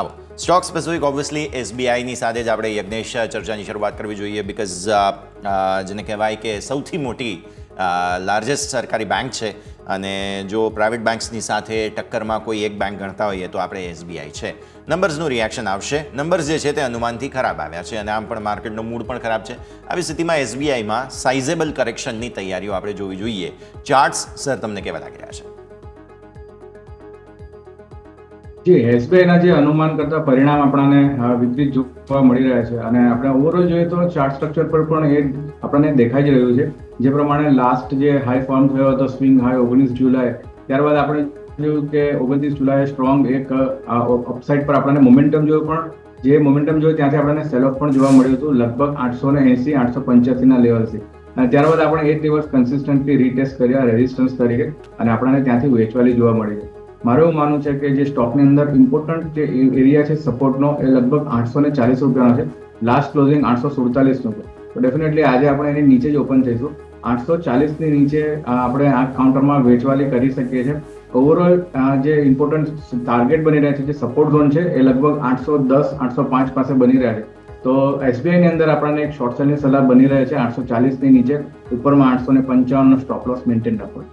આવો stock specific obviously એસબીઆઈની સાથે જ આપણે યજ્ઞેશ ચર્ચાની શરૂઆત કરવી જોઈએ બિકોઝ જેને કહેવાય કે સૌથી મોટી લાર્જેસ્ટ સરકારી બેંક છે અને જો પ્રાઇવેટ બેંક્સની સાથે ટક્કરમાં કોઈ એક બેંક ગણતા હોઈએ તો આપણે એસબીઆઈ છે. નંબર્સનું રિએક્શન આવશે. નંબર્સ જે છે તે અનુમાનથી ખરાબ આવ્યા છે અને આમ પણ માર્કેટનો મૂડ પણ ખરાબ છે. આવી સ્થિતિમાં એસબીઆઈમાં સાઇઝેબલ કરેક્શનની તૈયારીઓ આપણે જોવી જોઈએ. ચાર્ટ્સ સર તમને કેવા લાગી રહ્યા છે? જી, એસબીઆઈના જે અનુમાન કરતા પરિણામ આપણને વિપરીત જોવા મળી રહ્યા છે અને આપણે ઓવરઓલ જોઈએ તો ચાર્ટ સ્ટ્રક્ચર પર પણ એ આપણને દેખાઈ જ રહ્યું છે. જે પ્રમાણે લાસ્ટ જે હાઈ ફોર્મ થયો હતો સ્વિંગ હાઈ 19 જુલાઈ, ત્યારબાદ આપણે જોયું કે 29 જુલાઈ સ્ટ્રોંગ એક અપસાઇડ પર આપણને મોમેન્ટમ જોયું, પણ જે મોમેન્ટમ જોયું ત્યાંથી આપણને સેલ ઓફ પણ જોવા મળ્યું હતું લગભગ 880 885 લેવલથી. અને ત્યારબાદ આપણે 8 દિવસ કન્સિસ્ટન્ટલી રીટેસ્ટ કર્યા રેઝિસ્ટન્સ તરીકે અને આપણને ત્યાંથી વેચવાલી જોવા મળી છે. મારું એવું માનવું છે કે જે સ્ટોકની અંદર ઇમ્પોર્ટન્ટ જે એરિયા છે સપોર્ટનો એ લગભગ 840 રૂપિયાનો છે. લાસ્ટ ક્લોઝિંગ 847 નો છે. તો ડેફિનેટલી આજે આપણે એની નીચે જ ઓપન થઈશું. 840 ની નીચે આપણે આ કાઉન્ટરમાં વેચવાલી કરી શકીએ છીએ. ઓવરઓલ જે ઇમ્પોર્ટન્ટ ટાર્ગેટ બની રહ્યા છે, જે સપોર્ટ ઝોન છે એ લગભગ 810 805 પાસે બની રહ્યા છે. તો એસબીઆઈ ની અંદર આપણને એક શોર્ટ સેલની સલાહ બની રહે છે 840 ની નીચે, ઉપરમાં 855 નો સ્ટોપ લોસ મેન્ટેન રાખવો.